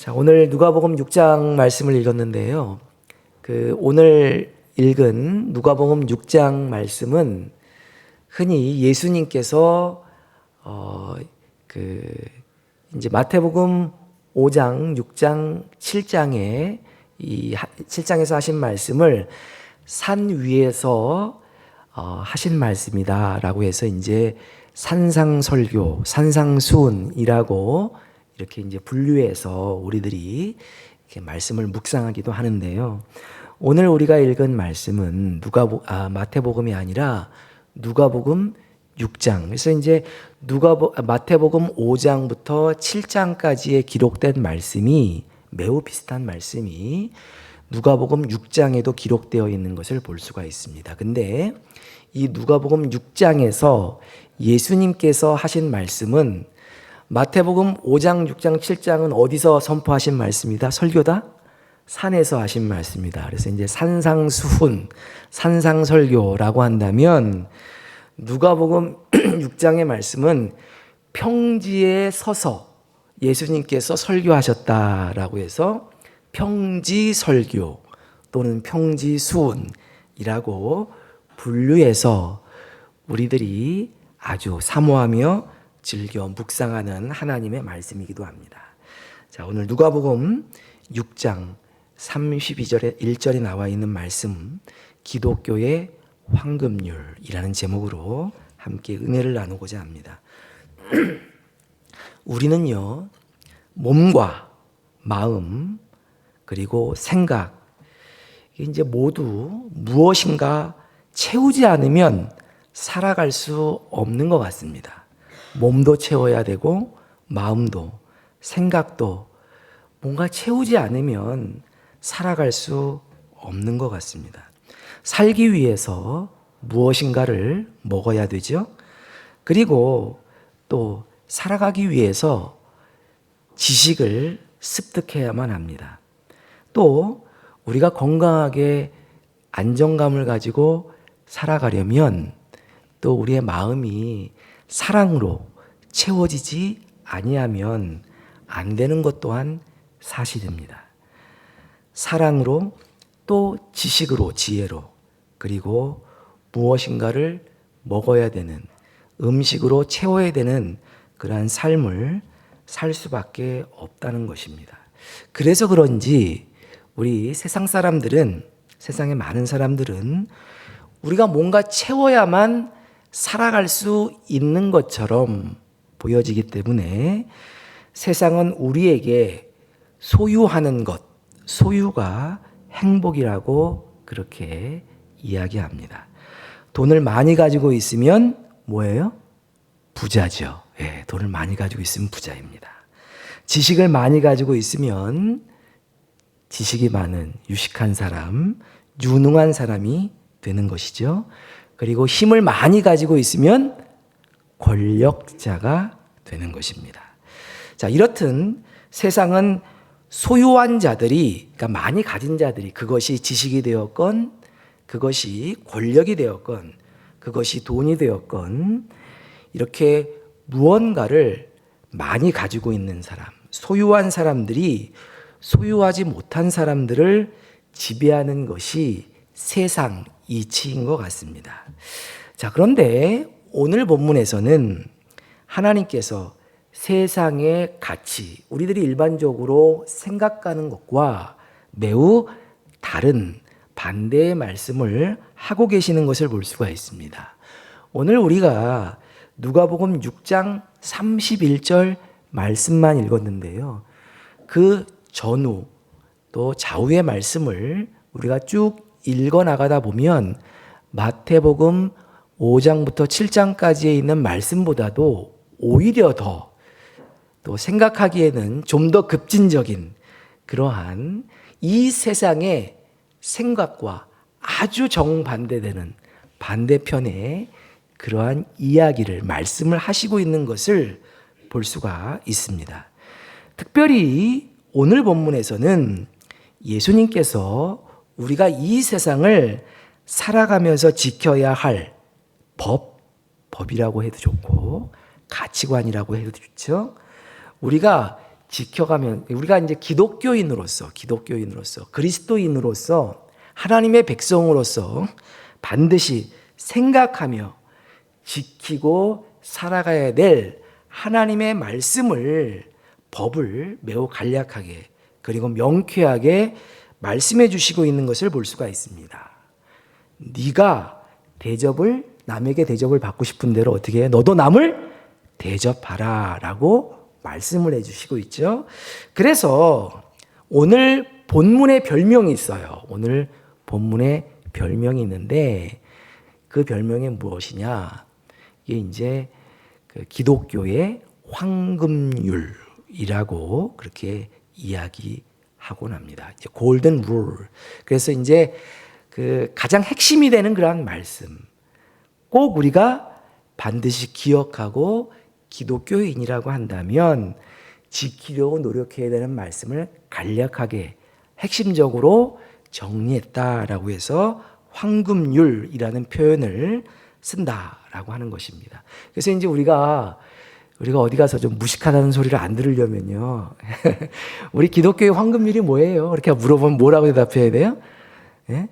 자, 오늘 누가복음 6장 말씀을 읽었는데요. 오늘 읽은 누가복음 6장 말씀은 흔히 예수님께서 이제 마태복음 5장, 6장, 7장에 이 7장에서 하신 말씀을 산 위에서 하신 말씀이다라고 해서 이제 산상설교, 산상수훈이라고 이렇게 이제 분류해서 우리들이 이렇게 말씀을 묵상하기도 하는데요. 오늘 우리가 읽은 말씀은 마태복음이 아니라 누가복음 6장. 그래서 이제 마태복음 5장부터 7장까지의 기록된 말씀이 매우 비슷한 말씀이 누가복음 6장에도 기록되어 있는 것을 볼 수가 있습니다. 근데 이 누가복음 6장에서 예수님께서 하신 말씀은 마태복음 5장, 6장, 7장은 어디서 선포하신 말씀이다? 설교다? 산에서 하신 말씀이다. 그래서 이제 산상수훈, 산상설교라고 한다면 누가복음 6장의 말씀은 평지에 서서 예수님께서 설교하셨다라고 해서 평지설교 또는 평지수훈이라고 분류해서 우리들이 아주 사모하며 즐겨 묵상하는 하나님의 말씀이기도 합니다. 자, 오늘 누가복음 6장 32절에 1절에 나와 있는 말씀, 기독교의 황금률이라는 제목으로 함께 은혜를 나누고자 합니다. 우리는요, 몸과 마음 그리고 생각 이제 모두 무엇인가 채우지 않으면 살아갈 수 없는 것 같습니다. 몸도 채워야 되고 마음도 생각도 뭔가 채우지 않으면 살아갈 수 없는 것 같습니다. 살기 위해서 무엇인가를 먹어야 되죠. 그리고 또 살아가기 위해서 지식을 습득해야만 합니다. 또 우리가 건강하게 안정감을 가지고 살아가려면 또 우리의 마음이 사랑으로 채워지지 아니하면 안 되는 것 또한 사실입니다. 사랑으로 또 지식으로, 지혜로, 그리고 무엇인가를 먹어야 되는, 음식으로 채워야 되는 그러한 삶을 살 수밖에 없다는 것입니다. 그래서 그런지 우리 세상의 많은 사람들은 우리가 뭔가 채워야만 살아갈 수 있는 것처럼 보여지기 때문에 세상은 우리에게 소유하는 것, 소유가 행복이라고 그렇게 이야기합니다. 돈을 많이 가지고 있으면 뭐예요? 부자죠. 예, 돈을 많이 가지고 있으면 부자입니다. 지식을 많이 가지고 있으면 지식이 많은 유식한 사람, 유능한 사람이 되는 것이죠. 그리고 힘을 많이 가지고 있으면 권력자가 되는 것입니다. 자, 이렇듯 세상은 소유한 자들이, 그러니까 많이 가진 자들이, 그것이 지식이 되었건, 그것이 권력이 되었건, 그것이 돈이 되었건, 이렇게 무언가를 많이 가지고 있는 사람, 소유한 사람들이 소유하지 못한 사람들을 지배하는 것이 세상 이치인 것 같습니다. 자, 그런데 오늘 본문에서는 하나님께서 세상의 가치, 우리들이 일반적으로 생각하는 것과 매우 다른 반대의 말씀을 하고 계시는 것을 볼 수가 있습니다. 오늘 우리가 누가복음 6장 31절 말씀만 읽었는데요. 그 전후 또 좌우의 말씀을 우리가 쭉 읽어 나가다 보면 마태복음 5장부터 7장까지에 있는 말씀보다도 오히려 더 또 생각하기에는 좀 더 급진적인 그러한 이 세상의 생각과 아주 정반대되는 반대편의 그러한 이야기를, 말씀을 하시고 있는 것을 볼 수가 있습니다. 특별히 오늘 본문에서는 예수님께서 우리가 이 세상을 살아가면서 지켜야 할 법이라고 해도 좋고 가치관이라고 해도 좋죠. 우리가 지켜가면 우리가 이제 기독교인으로서 그리스도인으로서 하나님의 백성으로서 반드시 생각하며 지키고 살아가야 될 하나님의 말씀을 법을 매우 간략하게 그리고 명쾌하게 말씀해 주시고 있는 것을 볼 수가 있습니다. 네가 남에게 대접을 받고 싶은 대로 어떻게 해? 너도 남을 대접하라 라고 말씀을 해주시고 있죠. 그래서 오늘 본문의 별명이 있어요. 오늘 본문의 별명이 있는데 그 별명이 무엇이냐? 이게 이제 그 기독교의 황금률이라고 그렇게 이야기하곤 합니다. 이제 골든 룰. 그래서 이제 그 가장 핵심이 되는 그런 말씀. 꼭 우리가 반드시 기억하고 기독교인이라고 한다면 지키려고 노력해야 되는 말씀을 간략하게 핵심적으로 정리했다라고 해서 황금률이라는 표현을 쓴다라고 하는 것입니다. 그래서 이제 우리가 어디 가서 좀 무식하다는 소리를 안 들으려면요. 우리 기독교의 황금률이 뭐예요? 이렇게 물어보면 뭐라고 대답해야 돼요? 네?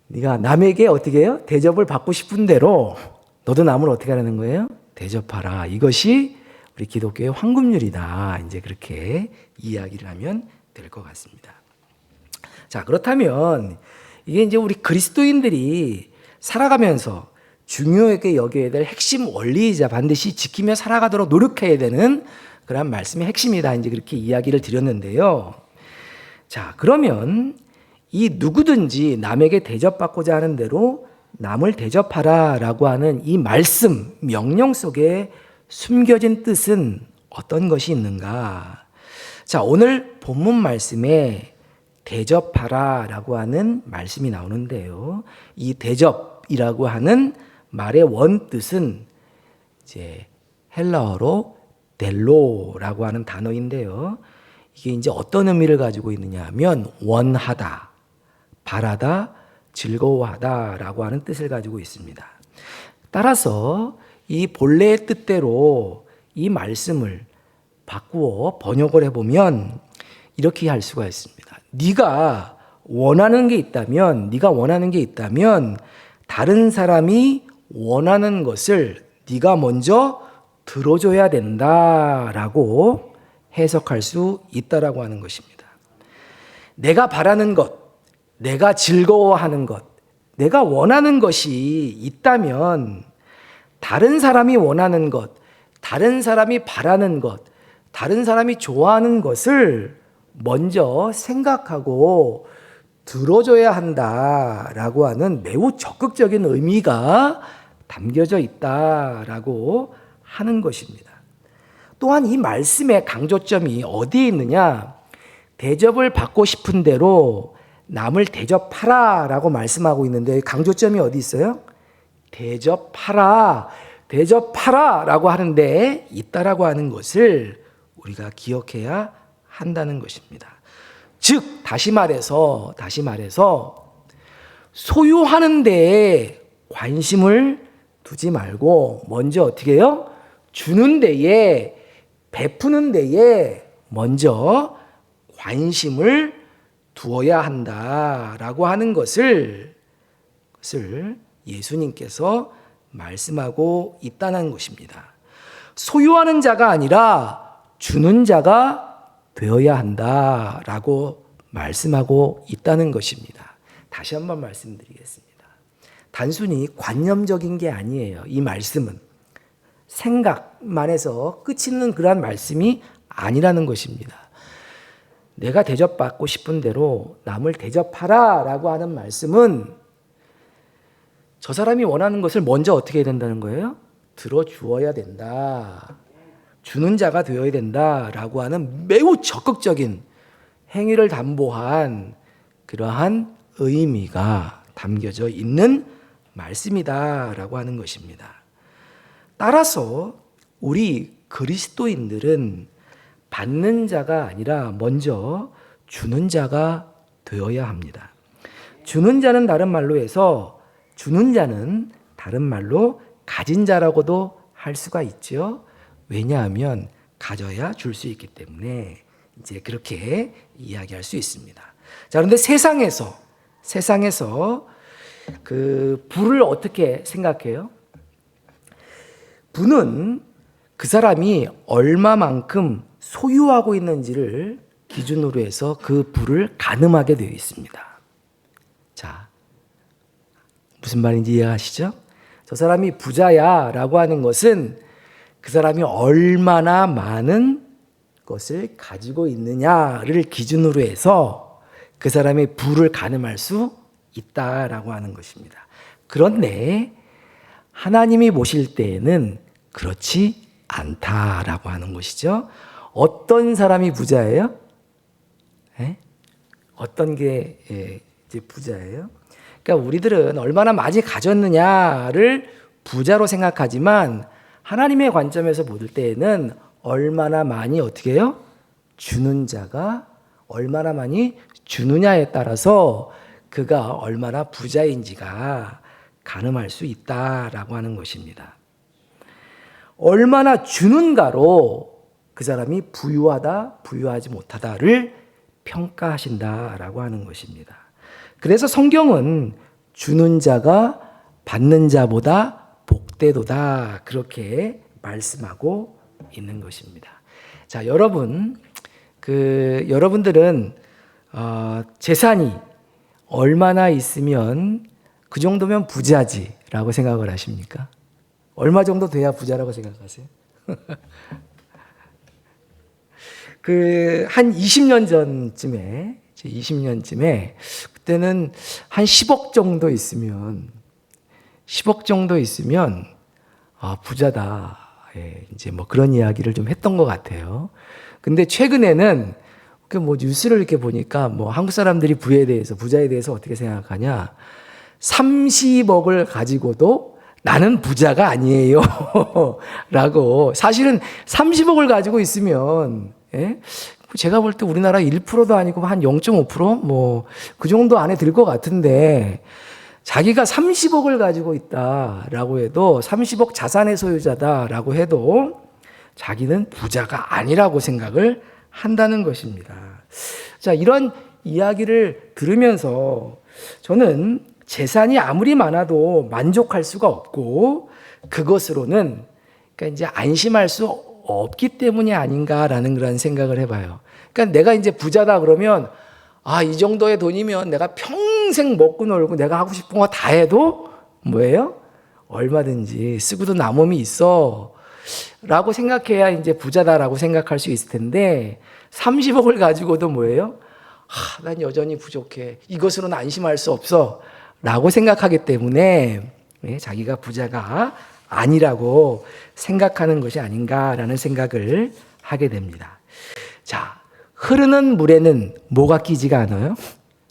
네가 남에게 어떻게 해요? 대접을 받고 싶은 대로 너도 남을 어떻게 하라는 거예요? 대접하라. 이것이 우리 기독교의 황금률이다. 이제 그렇게 이야기를 하면 될 것 같습니다. 자, 그렇다면 이게 이제 우리 그리스도인들이 살아가면서 중요하게 여겨야 될 핵심 원리이자 반드시 지키며 살아가도록 노력해야 되는 그런 말씀의 핵심이다. 이제 그렇게 이야기를 드렸는데요. 자, 그러면 이 누구든지 남에게 대접받고자 하는 대로 남을 대접하라 라고 하는 이 말씀, 명령 속에 숨겨진 뜻은 어떤 것이 있는가? 자, 오늘 본문 말씀에 대접하라 라고 하는 말씀이 나오는데요. 이 대접이라고 하는 말의 원뜻은 이제 헬라어로 델로라고 하는 단어인데요. 이게 이제 어떤 의미를 가지고 있느냐 하면 원하다, 바라다, 즐거워하다라고 하는 뜻을 가지고 있습니다. 따라서 이 본래의 뜻대로 이 말씀을 바꾸어 번역을 해보면 이렇게 할 수가 있습니다. 네가 원하는 게 있다면 다른 사람이 원하는 것을 네가 먼저 들어줘야 된다라고 해석할 수 있다라고 하는 것입니다. 내가 바라는 것, 내가 즐거워하는 것, 내가 원하는 것이 있다면 다른 사람이 원하는 것, 다른 사람이 바라는 것, 다른 사람이 좋아하는 것을 먼저 생각하고 들어줘야 한다라고 하는 매우 적극적인 의미가 담겨져 있다라고 하는 것입니다. 또한 이 말씀의 강조점이 어디에 있느냐? 대접을 받고 싶은 대로 남을 대접하라 라고 말씀하고 있는데 강조점이 어디 있어요? 대접하라 라고 하는데 있다라고 하는 것을 우리가 기억해야 한다는 것입니다. 즉 다시 말해서 소유하는 데에 관심을 두지 말고 먼저 어떻게 해요? 주는 데에, 베푸는 데에 먼저 관심을 두어야 한다라고 하는 것을 예수님께서 말씀하고 있다는 것입니다. 소유하는 자가 아니라 주는 자가 되어야 한다라고 말씀하고 있다는 것입니다. 다시 한번 말씀드리겠습니다. 단순히 관념적인 게 아니에요. 이 말씀은 생각만 해서 끝이 있는 그러한 말씀이 아니라는 것입니다. 내가 대접받고 싶은 대로 남을 대접하라 라고 하는 말씀은 저 사람이 원하는 것을 먼저 어떻게 해야 된다는 거예요? 들어주어야 된다. 주는 자가 되어야 된다라고 하는 매우 적극적인 행위를 담보한 그러한 의미가 담겨져 있는 말씀이다라고 하는 것입니다. 따라서 우리 그리스도인들은 받는 자가 아니라 먼저 주는 자가 되어야 합니다. 주는 자는 다른 말로 가진 자라고도 할 수가 있죠. 왜냐하면 가져야 줄 수 있기 때문에 이제 그렇게 이야기할 수 있습니다. 자, 그런데 세상에서 그 부를 어떻게 생각해요? 부는 그 사람이 얼마만큼 소유하고 있는지를 기준으로 해서 그 부를 가늠하게 되어 있습니다. 자, 무슨 말인지 이해하시죠? 저 사람이 부자야 라고 하는 것은 그 사람이 얼마나 많은 것을 가지고 있느냐를 기준으로 해서 그 사람의 부를 가늠할 수 있다라고 하는 것입니다. 그런데 하나님이 보실 때에는 그렇지 않다라고 하는 것이죠. 어떤 사람이 부자예요? 어떤 게 이제 부자예요? 그러니까 우리들은 얼마나 많이 가졌느냐를 부자로 생각하지만 하나님의 관점에서 볼 때에는 얼마나 많이 어떻게 해요? 주는 자가 얼마나 많이 주느냐에 따라서 그가 얼마나 부자인지가 가늠할 수 있다라고 하는 것입니다. 얼마나 주는가로 그 사람이 부유하다, 부유하지 못하다를 평가하신다라고 하는 것입니다. 그래서 성경은 주는 자가 받는 자보다 복되도다 그렇게 말씀하고 있는 것입니다. 자, 여러분들은 재산이 얼마나 있으면 그 정도면 부자지라고 생각을 하십니까? 얼마 정도 돼야 부자라고 생각하세요? 한 20년 전쯤에 그때는 한 10억 정도 있으면 부자다. 이제 뭐 그런 이야기를 좀 했던 것 같아요. 근데 최근에는 뉴스를 이렇게 보니까 한국 사람들이 부자에 대해서 어떻게 생각하냐? 30억을 가지고도 나는 부자가 아니에요. 라고. 사실은 30억을 가지고 있으면, 제가 볼 때 우리나라 1%도 아니고 한 0.5%? 그 정도 안에 들 것 같은데, 자기가 30억을 가지고 있다라고 해도 30억 자산의 소유자다라고 해도 자기는 부자가 아니라고 생각을 한다는 것입니다. 자, 이런 이야기를 들으면서 저는 재산이 아무리 많아도 만족할 수가 없고 그것으로는 그러니까 이제 안심할 수 없기 때문이 아닌가라는 그런 생각을 해봐요. 그러니까 내가 이제 부자다 그러면 이 정도의 돈이면 내가 평생 먹고 놀고 내가 하고 싶은 거 다 해도 뭐예요? 얼마든지 쓰고도 남음이 있어 라고 생각해야 이제 부자다라고 생각할 수 있을 텐데 30억을 가지고도 뭐예요? 난 여전히 부족해. 이것으로는 안심할 수 없어 라고 생각하기 때문에 자기가 부자가 아니라고 생각하는 것이 아닌가라는 생각을 하게 됩니다. 자, 흐르는 물에는 뭐가 끼지가 않아요?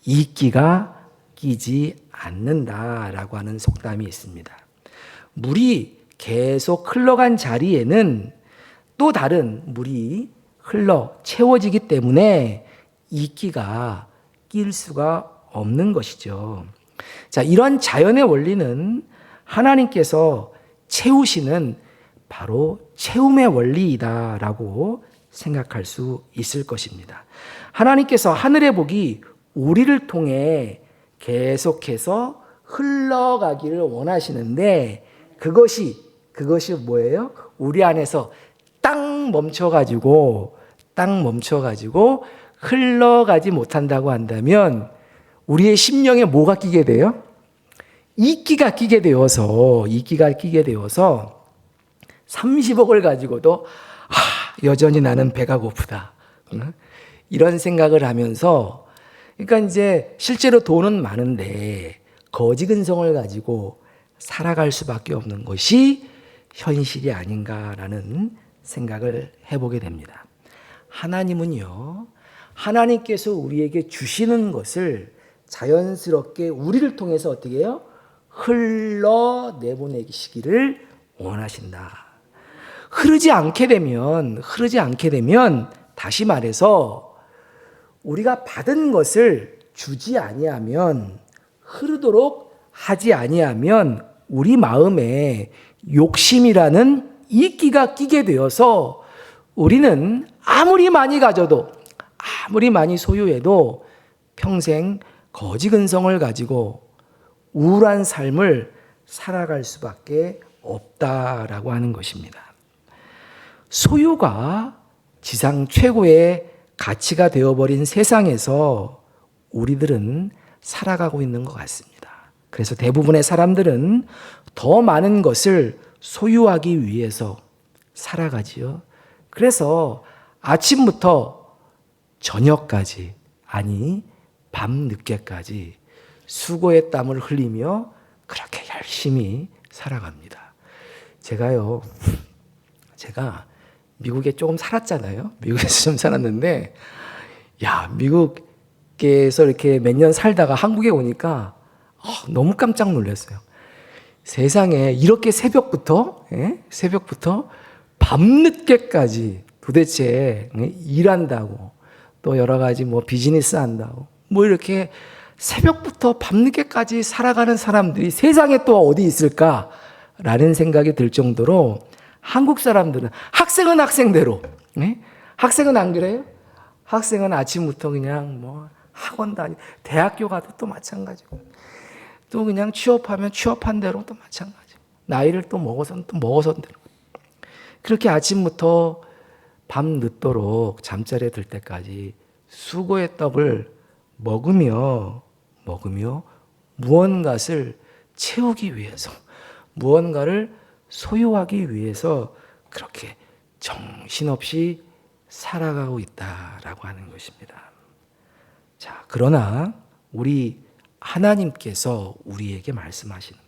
이끼가 끼지 않는다라고 하는 속담이 있습니다. 물이 계속 흘러간 자리에는 또 다른 물이 흘러 채워지기 때문에 이끼가 낄 수가 없는 것이죠. 자, 이런 자연의 원리는 하나님께서 채우시는 바로 채움의 원리이다라고 생각할 수 있을 것입니다. 하나님께서 하늘의 복이 우리를 통해 계속해서 흘러가기를 원하시는데 그것이 뭐예요? 우리 안에서 딱 멈춰가지고 흘러가지 못한다고 한다면 우리의 심령에 뭐가 끼게 돼요? 이끼가 끼게 되어서 30억을 가지고도 여전히 나는 배가 고프다. 이런 생각을 하면서 그러니까 이제 실제로 돈은 많은데 거지근성을 가지고 살아갈 수밖에 없는 것이 현실이 아닌가라는 생각을 해보게 됩니다. 하나님은요, 하나님께서 우리에게 주시는 것을 자연스럽게 우리를 통해서 어떻게 해요? 흘러내보내시기를 원하신다. 흐르지 않게 되면 다시 말해서 우리가 받은 것을 주지 아니하면 흐르도록 하지 아니하면 우리 마음에 욕심이라는 이끼가 끼게 되어서 우리는 아무리 많이 가져도, 아무리 많이 소유해도 평생 거지근성을 가지고 우울한 삶을 살아갈 수밖에 없다라고 하는 것입니다. 소유가 지상 최고의 가치가 되어버린 세상에서 우리들은 살아가고 있는 것 같습니다. 그래서 대부분의 사람들은 더 많은 것을 소유하기 위해서 살아가지요. 그래서 아침부터 저녁까지, 아니 밤늦게까지 수고의 땀을 흘리며 그렇게 열심히 살아갑니다. 제가 미국에 조금 살았잖아요. 미국에서 좀 살았는데, 미국에서 이렇게 몇 년 살다가 한국에 오니까 너무 깜짝 놀랐어요. 세상에 이렇게 새벽부터 밤늦게까지 도대체 일한다고, 또 여러 가지 비즈니스 한다고, 이렇게 새벽부터 밤늦게까지 살아가는 사람들이 세상에 또 어디 있을까라는 생각이 들 정도로 한국 사람들은, 학생은 학생대로, 학생은 안 그래요? 학생은 아침부터 그냥 학원 다니고, 대학교 가도 또 마찬가지고, 또 그냥 취업하면 취업한 대로 또 마찬가지고, 나이를 또 먹어선 대로. 그렇게 아침부터 밤 늦도록 잠자리에 들 때까지 수고의 떡을 먹으며 무언가를 채우기 위해서, 무언가를 소유하기 위해서 그렇게 정신없이 살아가고 있다라고 하는 것입니다. 자, 그러나 우리 하나님께서 우리에게 말씀하시는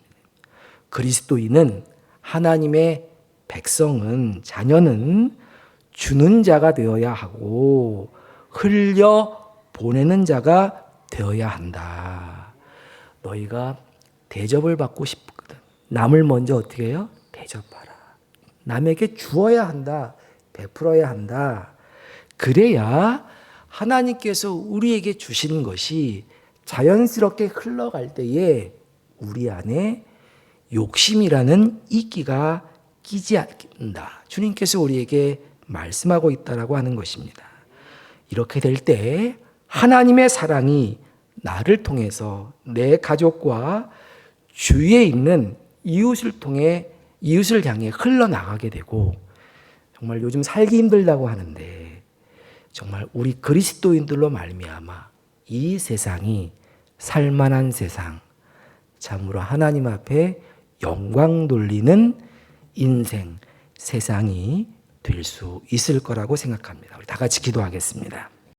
그리스도인은, 하나님의 백성은, 자녀는 주는 자가 되어야 하고 흘려 보내는 자가 되어야 한다. 너희가 대접을 받고 싶거든. 남을 먼저 어떻게 해요? 대접하라. 남에게 주어야 한다. 베풀어야 한다. 그래야 하나님께서 우리에게 주시는 것이 자연스럽게 흘러갈 때에 우리 안에 욕심이라는 이끼가 끼지 않는다. 주님께서 우리에게 말씀하고 있다라고 하는 것입니다. 이렇게 될 때 하나님의 사랑이 나를 통해서 내 가족과 주위에 있는 이웃을 향해 흘러나가게 되고, 정말 요즘 살기 힘들다고 하는데 정말 우리 그리스도인들로 말미암아 이 세상이 살만한 세상, 참으로 하나님 앞에 영광 돌리는 인생, 세상이 될 수 있을 거라고 생각합니다. 우리 다 같이 기도하겠습니다.